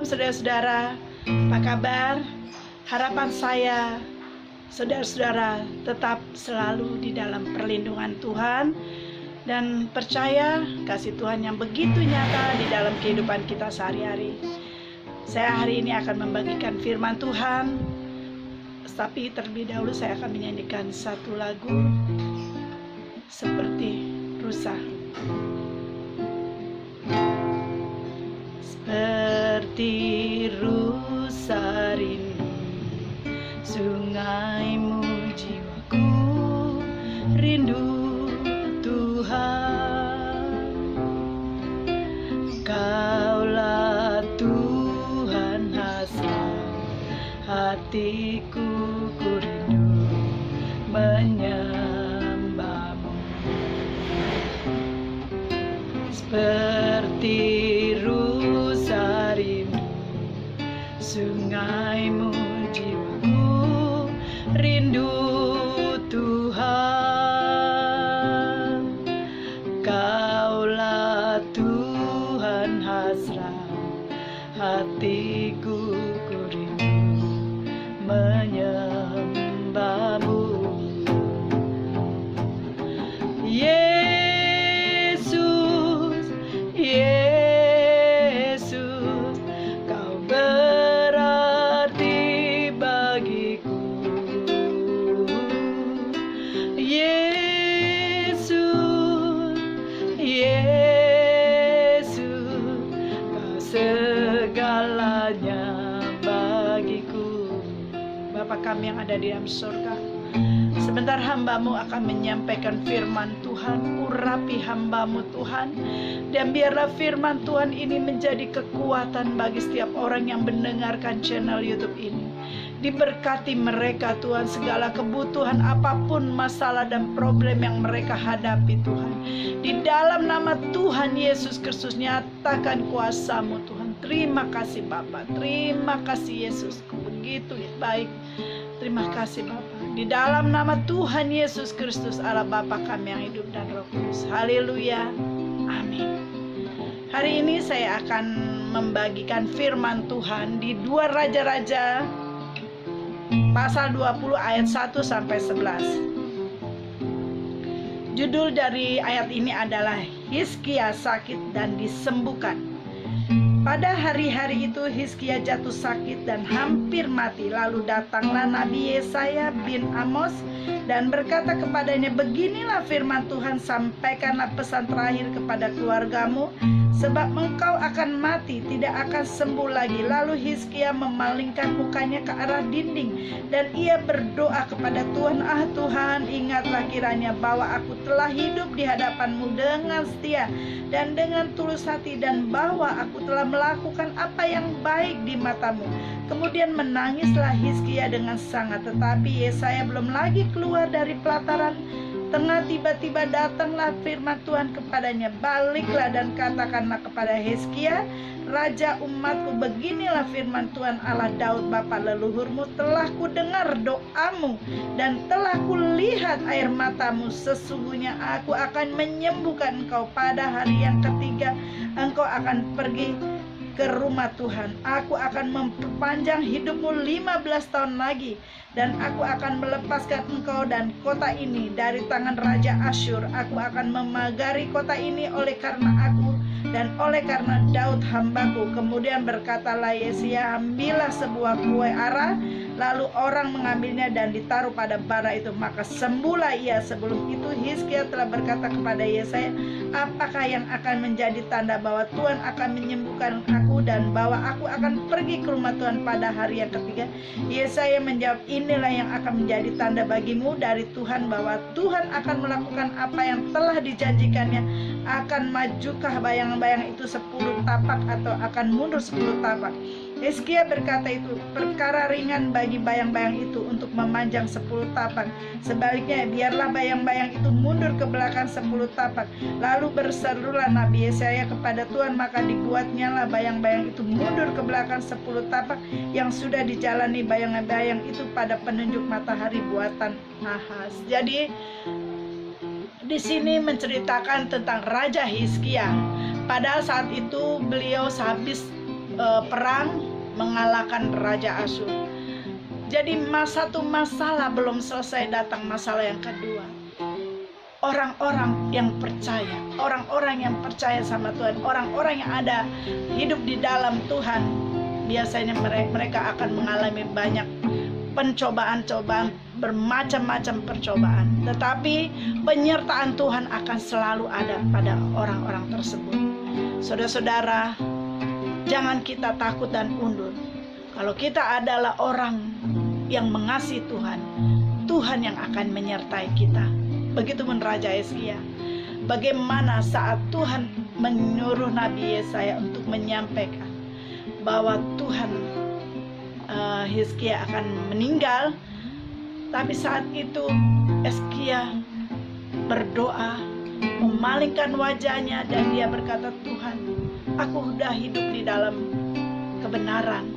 Shalom saudara-saudara, apa kabar? Harapan saya saudara-saudara tetap selalu di dalam perlindungan Tuhan dan percaya kasih Tuhan yang begitu nyata di dalam kehidupan kita sehari-hari. Saya hari ini akan membagikan firman Tuhan, tapi terlebih dahulu saya akan menyanyikan satu lagu seperti rusa. Seperti rusa rindu sungaimu jiwaku rindu Tuhan. Kaulah Tuhan hasrat hatiku, ku rindu menyembahmu. Seperti rusa rindu sungaimu jiwaku rindu Tuhan. Kaulah Tuhan hasrat hatiku, ku rindu menyembahmu. Yesus, Yesus, Kau berarti bagiku. Yesus, Yesus, Kau segalanya bagiku. Bapa kami yang ada di dalam surga, sebentar hamba-Mu akan menyampaikan firman Tuhan. Urapi hamba-Mu Tuhan, dan biarlah firman Tuhan ini menjadi kekuatan bagi setiap orang yang mendengarkan channel YouTube ini. Diberkati mereka Tuhan, segala kebutuhan apapun, masalah dan problem yang mereka hadapi Tuhan. Di dalam nama Tuhan Yesus Kristus, nyatakan kuasa-Mu Tuhan. Terima kasih Bapa, terima kasih Yesus, begitu baik. Terima kasih Bapa. Di dalam nama Tuhan Yesus Kristus, Allah Bapa kami yang hidup dan Roh Kudus. Haleluya. Amin. Hari ini saya akan membagikan firman Tuhan di 2 Raja-Raja pasal 20 ayat 1 sampai 11. Judul dari ayat ini adalah Hizkia sakit dan disembuhkan. Pada hari-hari itu Hizkia jatuh sakit dan hampir mati. Lalu datanglah Nabi Yesaya bin Amos dan berkata kepadanya, beginilah firman Tuhan, sampaikanlah pesan terakhir kepada keluargamu, sebab engkau akan mati, tidak akan sembuh lagi. Lalu Hizkia memalingkan mukanya ke arah dinding dan ia berdoa kepada Tuhan, ah Tuhan, ingatlah kiranya bahwa aku telah hidup di hadapan-Mu dengan setia dan dengan tulus hati, dan bahwa aku telah melakukan apa yang baik di mata-Mu. Kemudian menangislah Hizkia dengan sangat, tetapi Yesaya belum lagi keluar dari pelataran tengah, tiba-tiba datanglah firman Tuhan kepadanya, baliklah dan katakanlah kepada Hizkia, raja umatku, beginilah firman Tuhan Allah Daud bapa leluhurmu, telah ku dengar doamu dan telah ku lihat air matamu. Sesungguhnya aku akan menyembuhkan engkau. Pada hari yang ketiga engkau akan pergi ke rumah Tuhan. Aku akan memperpanjang hidupmu 15 tahun lagi, dan aku akan melepaskan engkau dan kota ini dari tangan Raja Asyur. Aku akan memagari kota ini oleh karena aku dan oleh karena Daud hambaku. Kemudian berkatalah Yesaya, ambillah sebuah kue ara. Lalu orang mengambilnya dan ditaruh pada bara itu, maka sembuhlah ia. Sebelum itu Hizkia telah berkata kepada Yesaya, apakah yang akan menjadi tanda bahwa Tuhan akan menyembuhkan aku dan bahwa aku akan pergi ke rumah Tuhan pada hari yang ketiga? Yesaya menjawab, inilah yang akan menjadi tanda bagimu dari Tuhan, bahwa Tuhan akan melakukan apa yang telah dijanjikannya. Akan majukah bayang-bayang itu 10 tapak atau akan mundur 10 tapak? Hizkia berkata, itu perkara ringan bagi bayang-bayang itu untuk memanjang 10 tapak. Sebaliknya biarlah bayang-bayang itu mundur ke belakang 10 tapak. Lalu berserulah Nabi Yesaya kepada Tuhan, maka dibuatnyalah bayang-bayang itu mundur ke belakang 10 tapak yang sudah dijalani bayang-bayang itu pada penunjuk matahari buatan Ahaz. Jadi di sini menceritakan tentang Raja Hizkia. Padahal saat itu beliau habis perang mengalahkan Raja Asyur. Jadi satu masalah belum selesai, datang masalah yang kedua. Orang-orang yang percaya, orang-orang yang percaya sama Tuhan, orang-orang yang ada hidup di dalam Tuhan, biasanya mereka akan mengalami banyak pencobaan-cobaan, bermacam-macam percobaan. Tetapi penyertaan Tuhan akan selalu ada pada orang-orang tersebut. Saudara-saudara, jangan kita takut dan undur. Kalau kita adalah orang yang mengasihi Tuhan, Tuhan yang akan menyertai kita. Begitu pun Raja Hizkia. Bagaimana saat Tuhan menyuruh Nabi Yesaya untuk menyampaikan bahwa Tuhan Hizkia akan meninggal, tapi saat itu Hizkia berdoa, memalingkan wajahnya, dan dia berkata, Tuhan, aku sudah hidup di dalam kebenaran,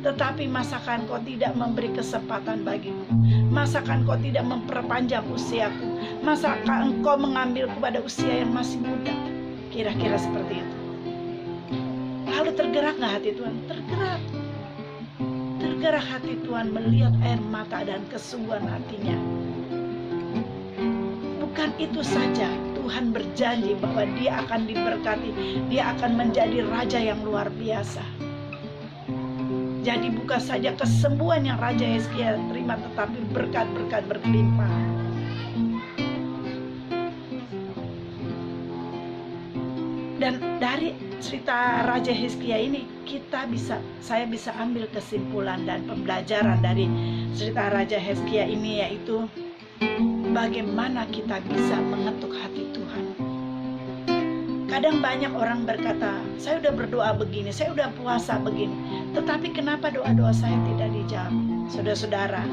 tetapi masakan Kau tidak memberi kesempatan bagiku? Masakan Kau tidak memperpanjang usiaku? Masakan Engkau mengambil kepada usia yang masih muda? Kira-kira seperti itu. Lalu tergerak gak hati Tuhan? Tergerak. Tergerak hati Tuhan melihat air mata dan kesungguhan hatinya. Bukan itu saja, Tuhan berjanji bahwa dia akan diberkati, dia akan menjadi raja yang luar biasa. Jadi bukan saja kesembuhan yang Raja Hizkia terima, tetapi berkat-berkat berlimpah. Dan dari cerita Raja Hizkia ini saya bisa ambil kesimpulan dan pembelajaran dari cerita Raja Hizkia ini, yaitu bagaimana kita bisa mengetuk hati Tuhan. Kadang banyak orang berkata, saya udah berdoa begini, saya udah puasa begini, tetapi kenapa doa-doa saya tidak dijawab? Saudara-saudara,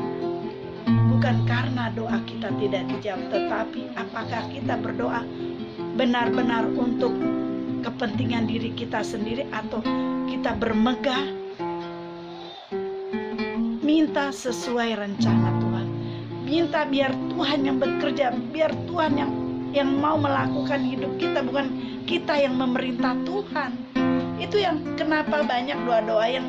bukan karena doa kita tidak dijawab, tetapi apakah kita berdoa benar-benar untuk kepentingan diri kita sendiri, atau kita bermegah minta sesuai rencana Tuhan, minta biar Tuhan yang bekerja, biar Tuhan yang mau melakukan hidup kita, bukan kita yang memerintah Tuhan. Itu yang kenapa banyak doa-doa yang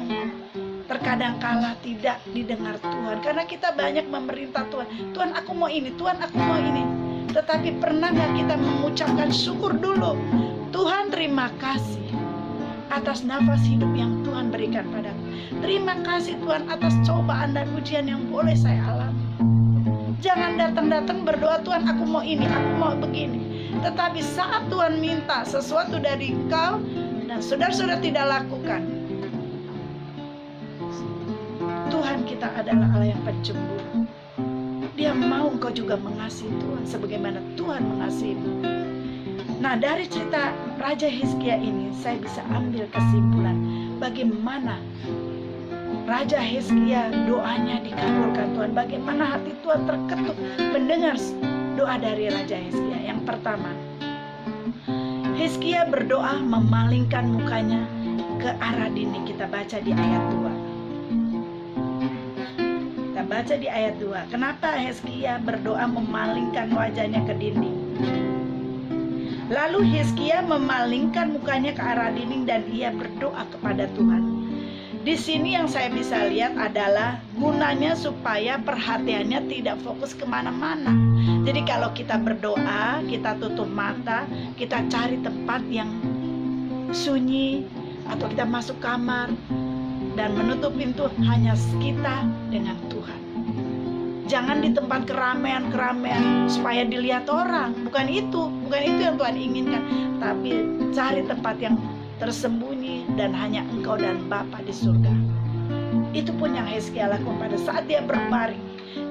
terkadang kala tidak didengar Tuhan, karena kita banyak memerintah Tuhan. Tuhan, aku mau ini, Tuhan, aku mau ini. Tetapi pernah gak kita mengucapkan syukur dulu? Tuhan, terima kasih atas nafas hidup yang Tuhan berikan padaku. Terima kasih Tuhan atas cobaan dan ujian yang boleh saya alami. Jangan datang-datang berdoa, Tuhan, aku mau ini, aku mau begini. Tetapi saat Tuhan minta sesuatu dari engkau dan saudara-saudara tidak lakukan, Tuhan kita adalah Allah yang pencemburu. Dia mau engkau juga mengasihi Tuhan sebagaimana Tuhan mengasihimu. Nah, dari cerita Raja Hizkia ini saya bisa ambil kesimpulan bagaimana Raja Hizkia doanya dikabulkan Tuhan, bagaimana hati Tuhan terketuk mendengar doa dari Raja Hizkia. Yang pertama, Hizkia berdoa memalingkan mukanya ke arah dinding. Kita baca di ayat 2. Kita baca di ayat 2. Kenapa Hizkia berdoa memalingkan wajahnya ke dinding? Lalu Hizkia memalingkan mukanya ke arah dinding dan ia berdoa kepada Tuhan. Di sini yang saya bisa lihat adalah gunanya supaya perhatiannya tidak fokus kemana-mana. Jadi kalau kita berdoa, kita tutup mata, kita cari tempat yang sunyi, atau kita masuk kamar dan menutup pintu, hanya kita dengan Tuhan. Jangan di tempat keramaian supaya dilihat orang. Bukan itu yang Tuhan inginkan. Tapi cari tempat yang tersembunyi dan hanya engkau dan Bapa di surga. Itu pun yang Hizkia lakukan pada saat dia berbaring.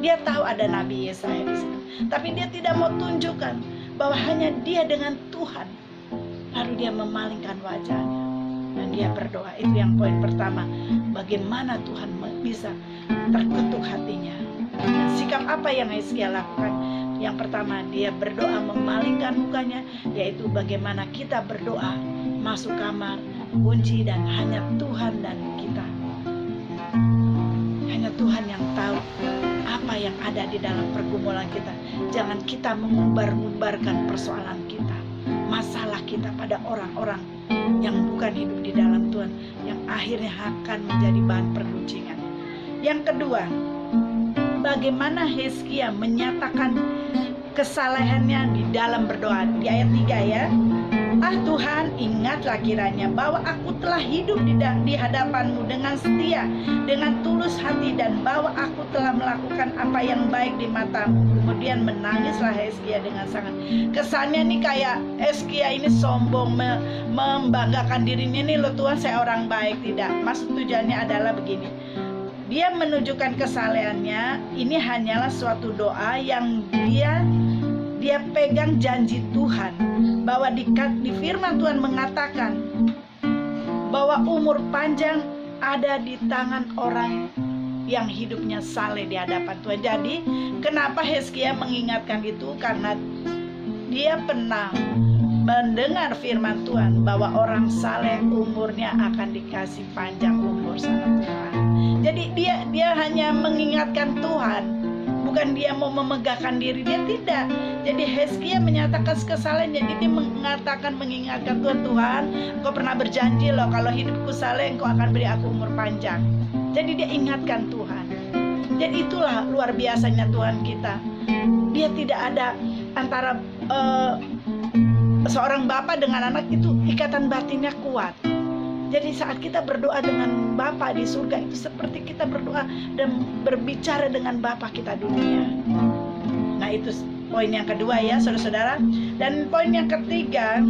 Dia tahu ada Nabi Yesaya di situ, tapi dia tidak mau tunjukkan bahwa hanya dia dengan Tuhan. Lalu dia memalingkan wajahnya dan dia berdoa. Itu yang poin pertama, bagaimana Tuhan bisa terketuk hatinya. Dan sikap apa yang Hizkia lakukan? Yang pertama, dia berdoa memalingkan mukanya, yaitu bagaimana kita berdoa masuk kamar, kunci, dan hanya Tuhan dan kita. Hanya Tuhan yang tahu apa yang ada di dalam pergumulan kita. Jangan kita mengumbar-ngumbarkan persoalan kita, masalah kita pada orang-orang yang bukan hidup di dalam Tuhan, yang akhirnya akan menjadi bahan perguncingan. Yang kedua, bagaimana Hizkia menyatakan kesalehannya di dalam berdoa. Di ayat 3 ya. Ah Tuhan, ingatlah kiranya bahwa aku telah hidup di hadapan-Mu dengan setia, dengan tulus hati, dan bahwa aku telah melakukan apa yang baik di mata-Mu. Kemudian menangislah Hizkia dengan sangat. Kesannya nih kayak Hizkia ini sombong, membanggakan dirinya nih, loh Tuhan saya orang baik. Tidak, maksud tujuannya adalah begini. Dia menunjukkan kesalehannya. Ini hanyalah suatu doa yang dia pegang janji Tuhan, bahwa di firman Tuhan mengatakan bahwa umur panjang ada di tangan orang yang hidupnya saleh di hadapan Tuhan. Jadi kenapa Hizkia mengingatkan itu? Karena dia pernah mendengar firman Tuhan bahwa orang saleh umurnya akan dikasih panjang umur sama Tuhan. Jadi dia hanya mengingatkan Tuhan, bukan dia mau memegahkan diri, dia tidak. Jadi Hizkia menyatakan kesalehannya. Jadi dia mengingatkan Tuhan, Tuhan, Engkau pernah berjanji loh, kalau hidupku saleh Engkau akan beri aku umur panjang. Jadi dia ingatkan Tuhan. Jadi itulah luar biasanya Tuhan kita. Dia tidak ada antara seorang bapak dengan anak itu, ikatan batinnya kuat. Jadi saat kita berdoa dengan Bapa di surga, itu seperti kita berdoa dan berbicara dengan Bapa kita dunia. Nah itu poin yang kedua ya saudara-saudara. Dan poin yang ketiga,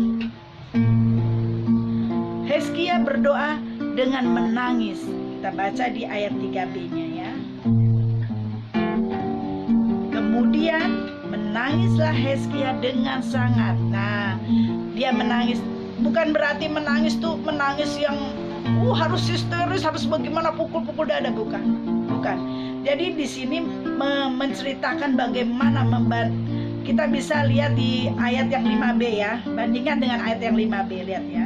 Hizkia berdoa dengan menangis. Kita baca di ayat 3b-nya ya. Kemudian menangislah Hizkia dengan sangat. Nah, dia menangis. Bukan berarti menangis tuh menangis yang harus histeris, harus bagaimana pukul-pukul dada, bukan. Jadi di sini menceritakan bagaimana kita bisa lihat di ayat yang 5b ya. Bandingkan dengan ayat yang 5b, lihat ya.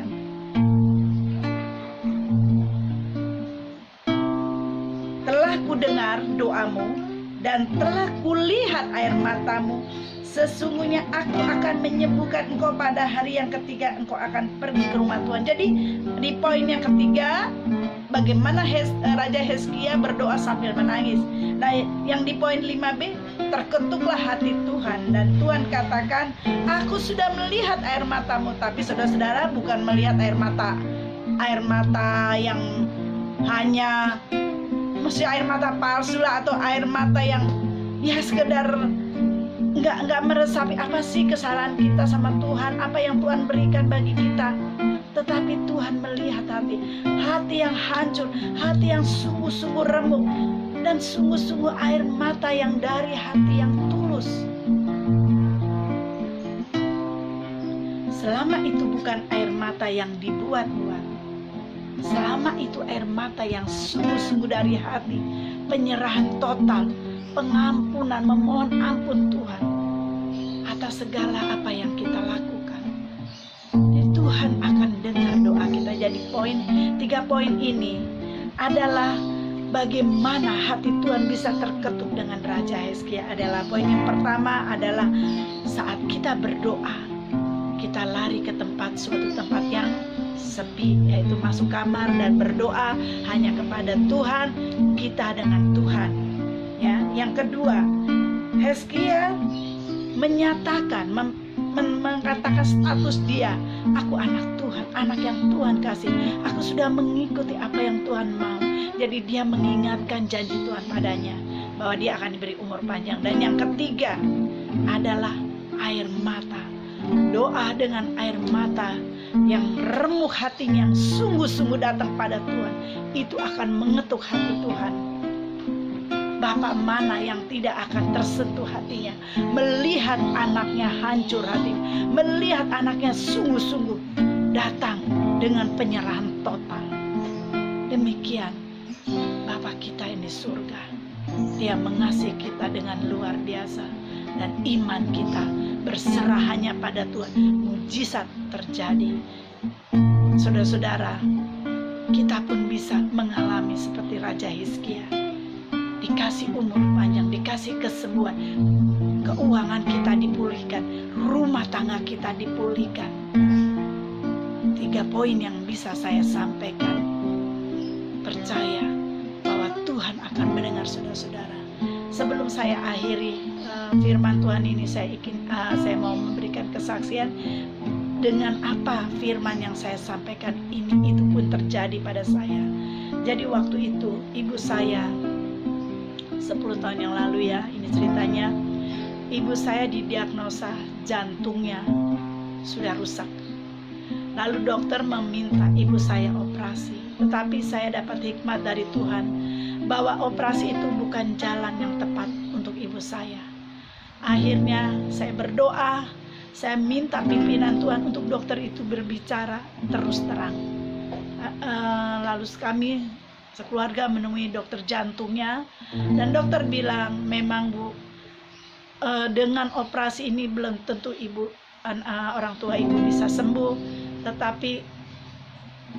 Telah kudengar doamu dan telah kulihat air matamu. Sesungguhnya aku akan menyembuhkan engkau pada hari yang ketiga, engkau akan pergi ke rumah Tuhan. Jadi di poin yang ketiga, bagaimana Raja Hizkia berdoa sambil menangis. Nah yang di poin 5b, terketuklah hati Tuhan. Dan Tuhan katakan, aku sudah melihat air matamu. Tapi saudara-saudara, bukan melihat air mata yang hanya mesti air mata palsu lah, atau air mata yang ya sekedar nggak meresapi apa sih kesalahan kita sama Tuhan, apa yang Tuhan berikan bagi kita. Tetapi Tuhan melihat hati yang hancur, hati yang sungguh-sungguh remuk, dan sungguh-sungguh air mata yang dari hati yang tulus. Selama itu bukan air mata yang dibuat-buat, selama itu air mata yang sungguh-sungguh dari hati, penyerahan total, pengampunan, memohon ampun Tuhan atas segala apa yang kita lakukan. Dan Tuhan akan dengar doa kita. Jadi 3 poin ini adalah bagaimana hati Tuhan bisa terketuk dengan Raja Hizkia. Adalah poin yang pertama adalah saat kita berdoa, kita lari ke suatu tempat yang sepi, yaitu masuk kamar dan berdoa hanya kepada Tuhan, kita dengan Tuhan. Ya, yang kedua, Hizkia menyatakan, mengatakan status dia, aku anak Tuhan, anak yang Tuhan kasih. Aku sudah mengikuti apa yang Tuhan mau. Jadi dia mengingatkan janji Tuhan padanya, bahwa dia akan diberi umur panjang. Dan yang ketiga adalah air mata. Doa dengan air mata yang remuk hatinya, yang sungguh-sungguh datang pada Tuhan, itu akan mengetuk hati Tuhan. Bapak mana yang tidak akan tersentuh hatinya melihat anaknya hancur hati, melihat anaknya sungguh-sungguh datang dengan penyerahan total. Demikian Bapak kita yang di surga, Dia mengasihi kita dengan luar biasa, dan iman kita berserah hanya pada Tuhan, mujizat terjadi. Saudara-saudara, kita pun bisa mengalami seperti Raja Hizkia, dikasih umur panjang, dikasih kesembuhan, keuangan kita dipulihkan, rumah tangga kita dipulihkan. 3 poin yang bisa saya sampaikan. Percaya bahwa Tuhan akan mendengar saudara-saudara. Sebelum saya akhiri firman Tuhan ini, saya mau memberikan kesaksian dengan apa firman yang saya sampaikan ini itu pun terjadi pada saya. Jadi waktu itu ibu saya 10 tahun yang lalu ya, ini ceritanya. Ibu saya didiagnosa jantungnya sudah rusak. Lalu dokter meminta ibu saya operasi. Tetapi saya dapat hikmat dari Tuhan bahwa operasi itu bukan jalan yang tepat untuk ibu saya. Akhirnya saya berdoa, saya minta pimpinan Tuhan untuk dokter itu berbicara terus terang. Lalu kami sekeluarga menemui dokter jantungnya, dan dokter bilang, memang Bu, dengan operasi ini belum tentu orang tua ibu bisa sembuh, tetapi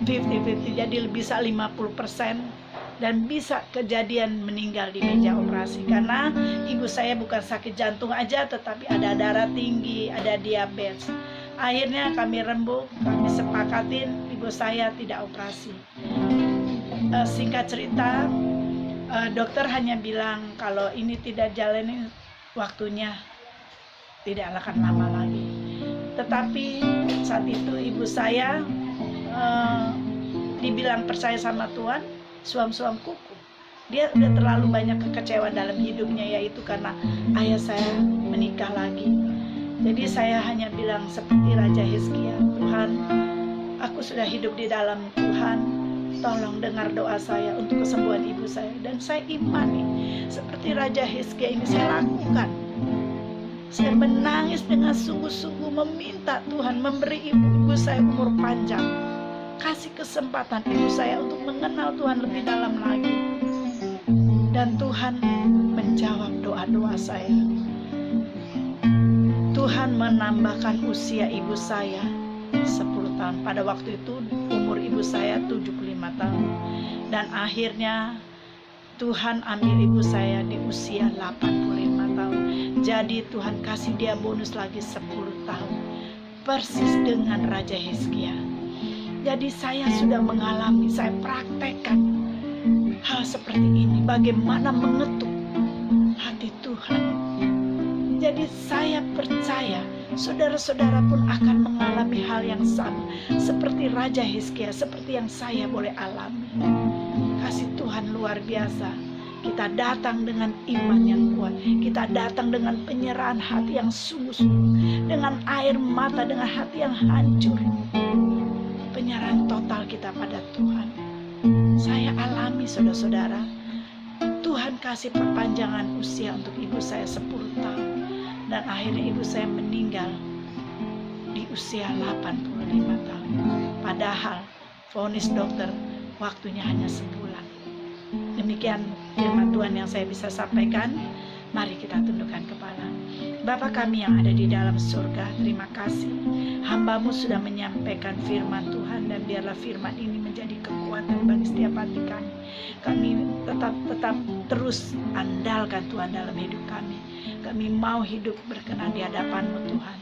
50-50, jadi bisa 50% dan bisa kejadian meninggal di meja operasi. Karena ibu saya bukan sakit jantung aja, tetapi ada darah tinggi, ada diabetes. Akhirnya kami rembuk, kami sepakatin ibu saya tidak operasi. Singkat cerita, dokter hanya bilang kalau ini tidak jalani waktunya, tidak akan lama lagi. Tetapi saat itu ibu saya dibilang percaya sama Tuhan, suam-suam kuku. Dia udah terlalu banyak kekecewaan dalam hidupnya, yaitu karena ayah saya menikah lagi. Jadi saya hanya bilang seperti Raja Hizkia, Tuhan, aku sudah hidup di dalam Tuhan, tolong dengar doa saya untuk kesembuhan ibu saya. Dan saya imani, seperti Raja Hizkia ini saya lakukan. Saya menangis dengan sungguh-sungguh meminta Tuhan memberi ibu saya umur panjang. Kasih kesempatan ibu saya untuk mengenal Tuhan lebih dalam lagi. Dan Tuhan menjawab doa-doa saya. Tuhan menambahkan usia ibu saya 10 tahun. Pada waktu itu umur ibu saya 75 tahun. Dan akhirnya Tuhan ambil ibu saya di usia 85 tahun. Jadi Tuhan kasih dia bonus lagi 10 tahun. Persis dengan Raja Hizkia. Jadi saya sudah mengalami, saya praktekkan hal seperti ini. Bagaimana mengetuk hati Tuhan. Jadi saya percaya saudara-saudara pun akan mengalami hal yang sama. Seperti Raja Hizkia, seperti yang saya boleh alami. Kasih Tuhan luar biasa. Kita datang dengan iman yang kuat. Kita datang dengan penyerahan hati yang sungguh-sungguh. Dengan air mata, dengan hati yang hancur. Penyerahan total kita pada Tuhan. Saya alami saudara-saudara. Tuhan kasih perpanjangan usia untuk ibu saya 10 tahun. Dan akhirnya ibu saya meninggal di usia 85 tahun. Padahal vonis dokter waktunya hanya sebulan. Demikian firman Tuhan yang saya bisa sampaikan. Mari kita tundukkan kepala. Bapa kami yang ada di dalam surga, terima kasih. Hamba-Mu sudah menyampaikan firman Tuhan, dan biarlah firman ini menjadi kekuatan bagi setiap hati kami. Kami tetap terus andalkan Tuhan dalam hidup kami. Kami mau hidup berkenan di hadapan-Mu Tuhan.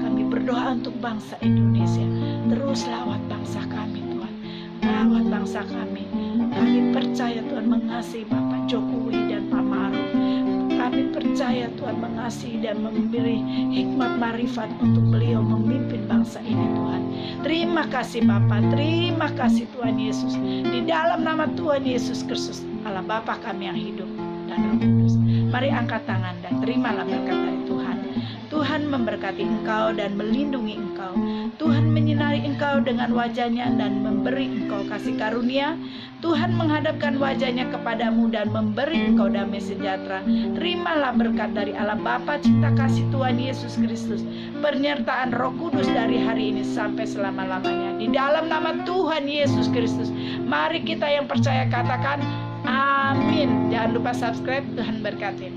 Kami berdoa untuk bangsa Indonesia. Terus lawat bangsa kami Tuhan. Lawat bangsa kami. Kami percaya Tuhan mengasihi Bapak Jokowi dan Pak Maruf. Kami percaya Tuhan mengasihi dan memberi hikmat marifat untuk beliau memimpin bangsa ini Tuhan. Terima kasih Bapa, terima kasih Tuhan Yesus. Di dalam nama Tuhan Yesus Kristus, Allah Bapa kami yang hidup dan Roh Kudus. Mari angkat tangan dan terimalah berkat dari Tuhan. Tuhan memberkati engkau dan melindungi engkau. Tuhan menyinari engkau dengan wajahnya dan memberi engkau kasih karunia. Tuhan menghadapkan wajahnya kepadamu dan memberi engkau damai sejahtera. Terimalah berkat dari Allah Bapa, cinta kasih Tuhan Yesus Kristus, penyertaan Roh Kudus dari hari ini sampai selama-lamanya. Di dalam nama Tuhan Yesus Kristus, mari kita yang percaya katakan amin. Jangan lupa subscribe. Tuhan berkati.